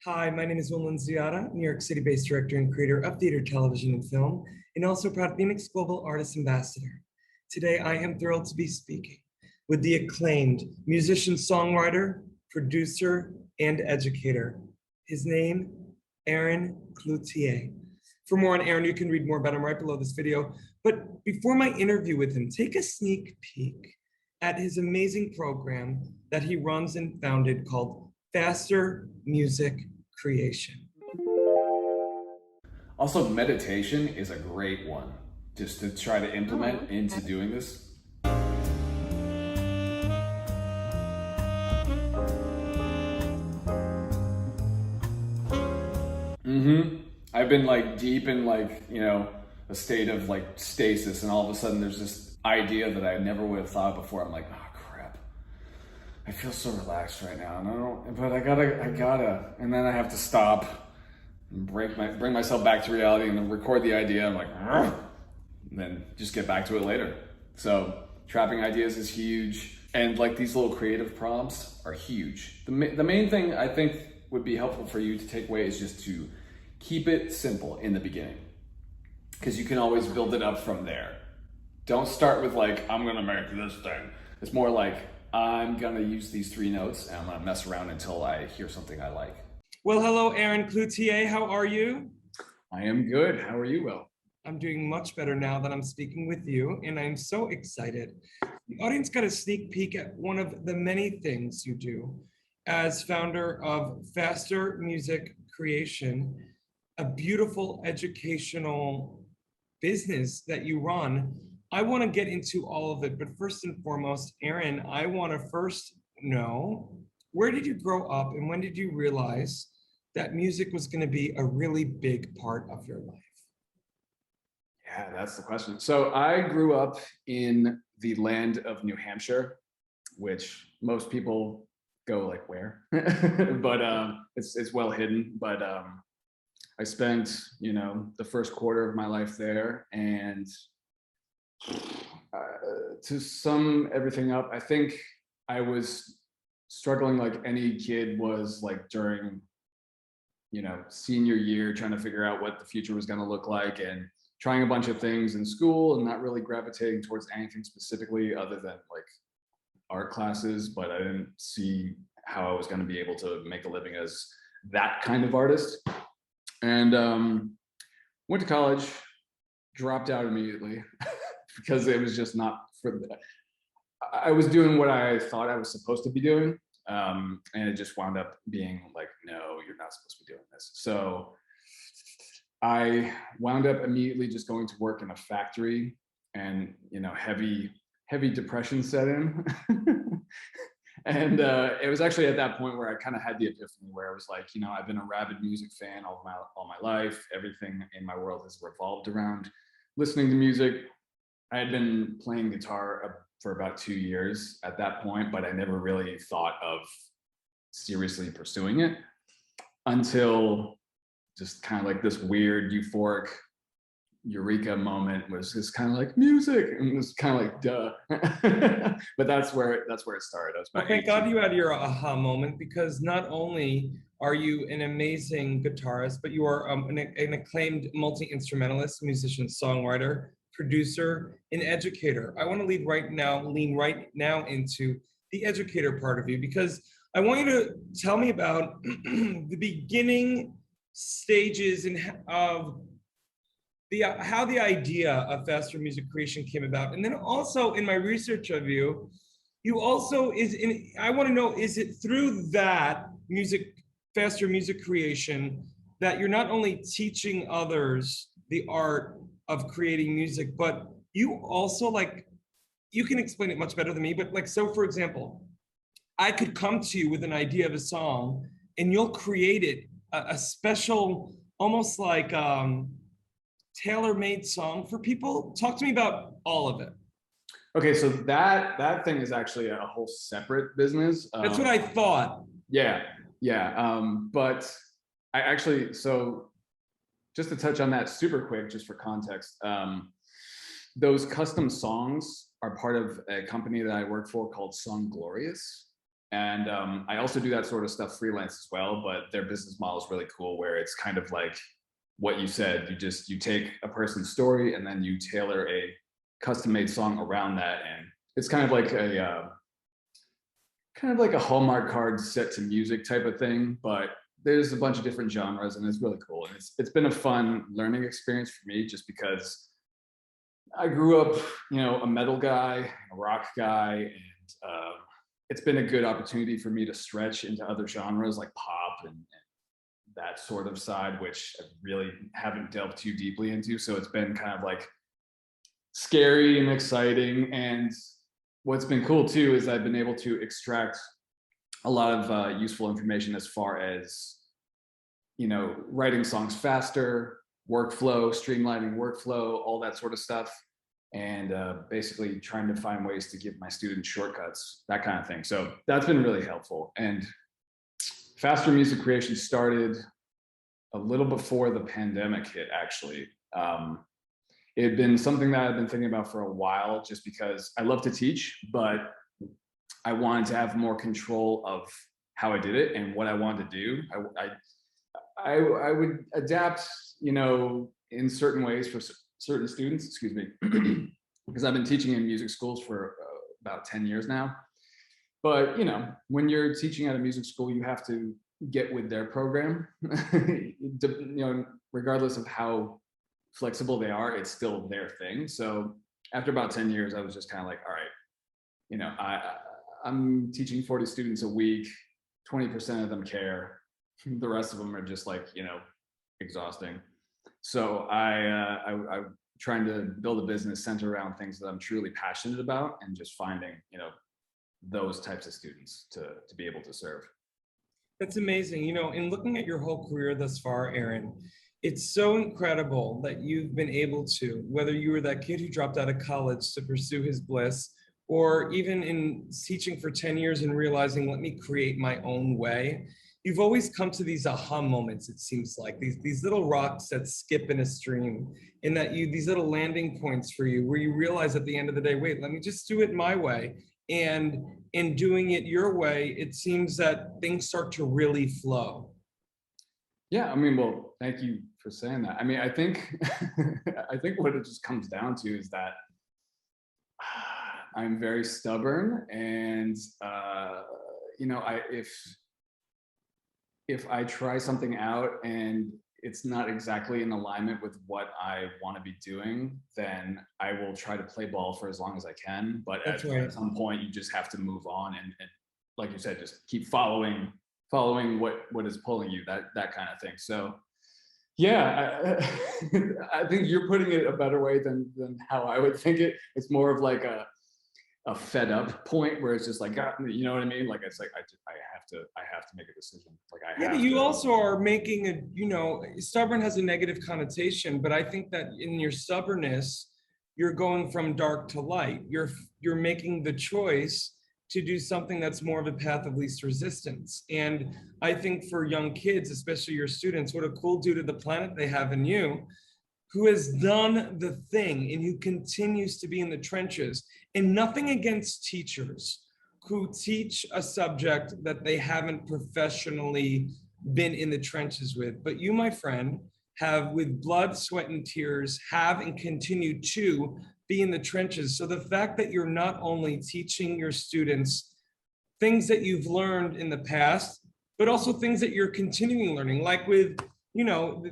Hi, my name is Wilman Ziada, New York City-based director and creator of theater, television, and film, and also proud FENIX Global Artist Ambassador. Today, I am thrilled to be speaking with the acclaimed musician-songwriter, producer, and educator. His name, Aaron Cloutier. For more on Aaron, you can read more about him right below this video. But before my interview with him, take a sneak peek at his amazing program that he runs and founded called Faster Music Creation. Also, meditation is a great one just to try to implement into doing this. I've been like deep in a state of like stasis, and all of a sudden there's this idea that I never would have thought before. I'm like, oh crap, I feel so relaxed right now, and I gotta, and then I have to stop and bring myself back to reality and then record the idea. I'm like, and then just get back to it later. So trapping ideas is huge, and like these little creative prompts are huge. The main thing I think would be helpful for you to take away is just to keep it simple in the beginning, because you can always build it up from there. Don't start with like, I'm gonna make this thing. It's more like, I'm gonna use these 3 notes and I'm gonna mess around until I hear something I like. Well, hello, Aaron Cloutier. How are you? I am good. How are you, Will? I'm doing much better now that I'm speaking with you, and I'm so excited. The audience got a sneak peek at one of the many things you do as founder of Faster Music Creation, a beautiful educational business that you run. I want to get into all of it, but first and foremost, Aaron, I want to first know, where did you grow up and when did you realize that music was going to be a really big part of your life? Yeah, that's the question. So I grew up in the land of New Hampshire, which most people go like, where? But it's well hidden. But I spent, the first quarter of my life there, and to sum everything up, I think I was struggling like any kid was, like during, senior year, trying to figure out what the future was going to look like, and trying a bunch of things in school and not really gravitating towards anything specifically other than like art classes. But I didn't see how I was going to be able to make a living as that kind of artist. And went to college, dropped out immediately because it was just not for that. I was doing what I thought I was supposed to be doing, and it just wound up being like, no, you're not supposed to be doing this. So I wound up immediately just going to work in a factory, and heavy depression set in. And it was actually at that point where I kind of had the epiphany, where I was like, I've been a rabid music fan all my life. Everything in my world has revolved around listening to music. I had been playing guitar for about 2 years at that point, but I never really thought of seriously pursuing it until just kind of like this weird euphoric eureka moment was just kind of like music, and it was kind of like duh. But that's where it started. I was about Thank God you had your aha moment, because not only are you an amazing guitarist, but you are an acclaimed multi-instrumentalist, musician, songwriter, producer, and educator. I want to lean right now into the educator part of you, because I want you to tell me about the beginning stages and of how the idea of Faster Music Creation came about. And then also in my research of you, I want to know, is it through that Faster Music Creation, that you're not only teaching others the art of creating music, but you also you can explain it much better than me, but so for example, I could come to you with an idea of a song and you'll create it, a special, almost like tailor-made song for people. Talk to me about all of it. Okay, so that thing is actually a whole separate business. That's what I thought. Yeah. But I actually, so just to touch on that super quick, just for context, those custom songs are part of a company that I work for called Song Glorious. And I also do that sort of stuff freelance as well, but their business model is really cool, where it's kind of like what you said. You take a person's story and then you tailor a custom-made song around that, and it's kind of like a Hallmark card set to music type of thing, but there's a bunch of different genres, and it's really cool. And it's been a fun learning experience for me, just because I grew up, a metal guy, a rock guy, and it's been a good opportunity for me to stretch into other genres like pop and that sort of side, which I really haven't delved too deeply into. So it's been kind of like scary and exciting. And what's been cool too is I've been able to extract a lot of useful information as far as, writing songs faster, workflow, streamlining workflow, all that sort of stuff. And basically trying to find ways to give my students shortcuts, that kind of thing. So that's been really helpful. And faster music creation started a little before the pandemic hit, actually. It had been something that I've been thinking about for a while, just because I love to teach, but I wanted to have more control of how I did it and what I wanted to do. I would adapt, in certain ways for certain students, excuse me, because I've been teaching in music schools for about 10 years now. But, when you're teaching at a music school, you have to get with their program, regardless of how flexible they are, it's still their thing. So after about 10 years, I was just kind of like, all right, I'm teaching 40 students a week, 20% of them care. The rest of them are just like, exhausting. So I'm trying to build a business centered around things that I'm truly passionate about, and just finding, those types of students to be able to serve. That's amazing. In looking at your whole career thus far, Aaron, it's so incredible that you've been able to, whether you were that kid who dropped out of college to pursue his bliss, or even in teaching for 10 years and realizing, let me create my own way. You've always come to these aha moments, it seems like, these little rocks that skip in a stream, in that these little landing points for you, where you realize at the end of the day, wait, let me just do it my way. And in doing it your way, it seems that things start to really flow. Yeah, well, thank you for saying that. I think I think what it just comes down to is that I'm very stubborn, and if I try something out and it's not exactly in alignment with what I want to be doing, then I will try to play ball for as long as I can. But at some point, you just have to move on, and like you said, just keep following what is pulling you, that kind of thing. So yeah, I think you're putting it a better way than how I would think it. It's more of like a fed up point, where it's just like, you know what I mean? Like, it's like, I have to make a decision. Like, yeah, but you also are making stubborn has a negative connotation, but I think that in your stubbornness, you're going from dark to light. You're making the choice to do something that's more of a path of least resistance. And I think for young kids, especially your students, what a cool dude of the planet they have in you, who has done the thing and who continues to be in the trenches. And nothing against teachers who teach a subject that they haven't professionally been in the trenches with. But you, my friend, have, with blood, sweat, and tears, have and continue to be in the trenches. So the fact that you're not only teaching your students things that you've learned in the past, but also things that you're continuing learning, like with,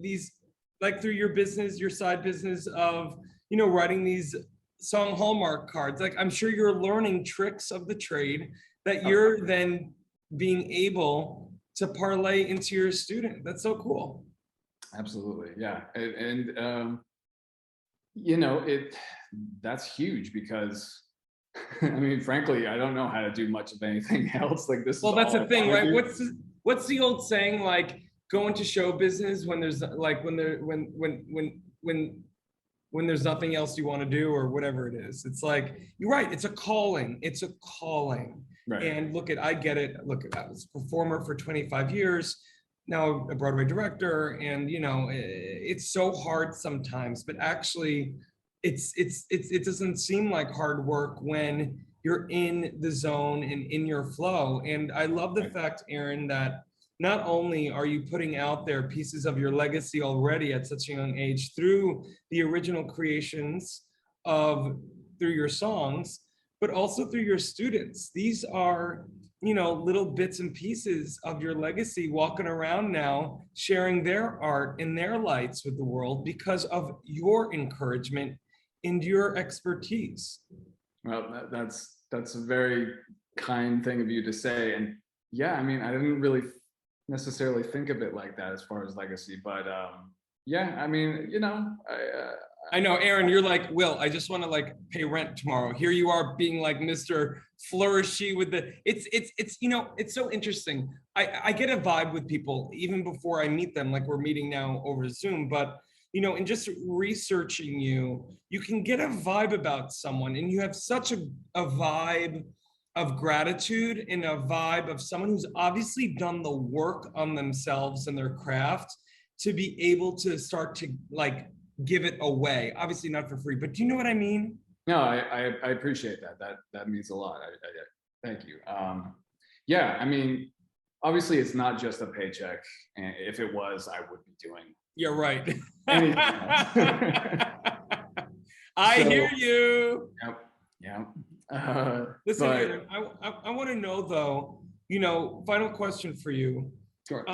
these, like through your business, your side business of, writing these song Hallmark cards. Like, I'm sure you're learning tricks of the trade that you're then being able to parlay into your student. That's so cool. Absolutely. Yeah. And that's huge, because frankly, I don't know how to do much of anything else. Like, this well, is that's all the thing, right? do. What's the old saying, like, go into show business when there's like when there's nothing else you want to do, or whatever it is. It's like, you're right, it's a calling. It's a calling. Right. And I get it. Look, I was a performer for 25 years, now a Broadway director, and it's so hard sometimes, but actually it doesn't seem like hard work when you're in the zone and in your flow. And I love the fact, Aaron, that not only are you putting out there pieces of your legacy already at such a young age through the original creations of through your songs, but also through your students. These are, you know, little bits and pieces of your legacy walking around now, sharing their art and their lights with the world because of your encouragement and your expertise. Well, that's a very kind thing of you to say. And yeah, I mean, I didn't really necessarily think of it like that as far as legacy, but yeah, I mean, you know, I know, Aaron, you're like, Will, I just want to like pay rent tomorrow. Here you are being like Mr. Flourishy with the, it's, you know, it's so interesting. I get a vibe with people even before I meet them, like we're meeting now over Zoom, but you know, in just researching you, you can get a vibe about someone and you have such a vibe of gratitude and a vibe of someone who's obviously done the work on themselves and their craft to be able to start to like give it away. Obviously not for free, but do you know what I mean? no, I appreciate that. That means a lot. Thank you. Yeah, I mean, obviously it's not just a paycheck. And if it was, I would be doing You're right. anything else. I So, hear you. Yep. Yeah. Listen, But Aaron, I want to know though, you know, final question for you. sure.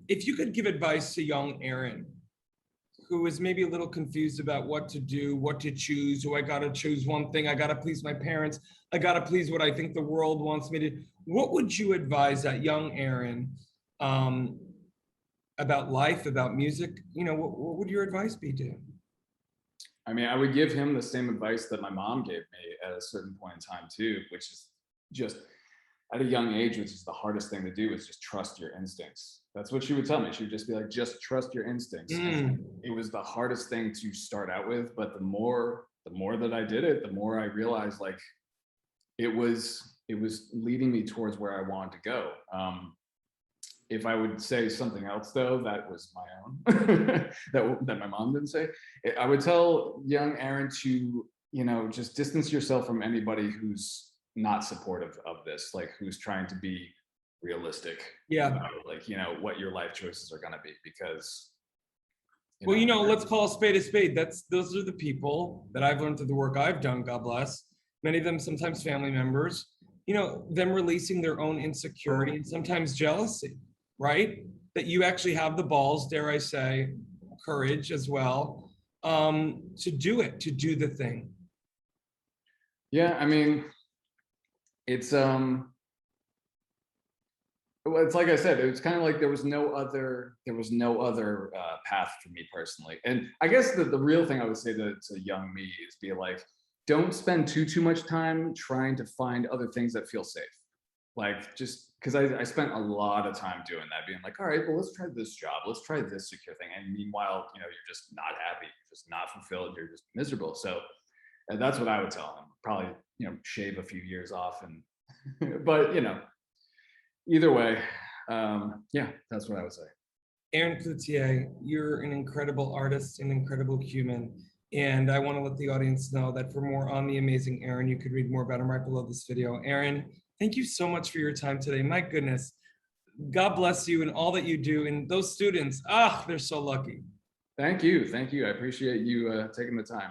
If you could give advice to young Aaron, who is maybe a little confused about what to do, what to choose, I got to choose one thing, I got to please my parents, I got to please what I think the world wants me to, what would you advise that young Aaron about life, about music? You know, what would your advice be to him? I mean, I would give him the same advice that my mom gave me at a certain point in time too, which is just at a young age, which is the hardest thing to do, is just trust your instincts. That's what she would tell me. She would just be like, just trust your instincts. It was the hardest thing to start out with, but the more that I did it, the more I realized like it was leading me towards where I wanted to go. If I would say something else though, that was my own, that my mom didn't say, I would tell young Aaron to, you know, just distance yourself from anybody who's not supportive of this, like who's trying to be realistic about, like, you know, what your life choices are going to be, because well, you know, let's call a spade a spade. Those are the people that I've learned through the work I've done, God bless, many of them sometimes family members, you know, them releasing their own insecurity and sometimes jealousy, right? That you actually have the balls, dare I say, courage as well, to do it, to do the thing. Yeah, I mean, it's like I said, it was kind of like there was no other path for me personally. And I guess the real thing I would say to young me is be like, don't spend too much time trying to find other things that feel safe. Like, just because I spent a lot of time doing that, being like, all right, well, let's try this job, let's try this secure thing. And meanwhile, you know, you're just not happy, you're just not fulfilled, you're just miserable. So that's what I would tell him. Probably, you know, shave a few years off and but you know, either way, yeah, that's what I would say. Aaron Cloutier, you're an incredible artist, an incredible human. And I want to let the audience know that for more on the amazing Aaron, you could read more about him right below this video. Aaron, thank you so much for your time today. My goodness, God bless you and all that you do. And those students, they're so lucky. Thank you. I appreciate you taking the time.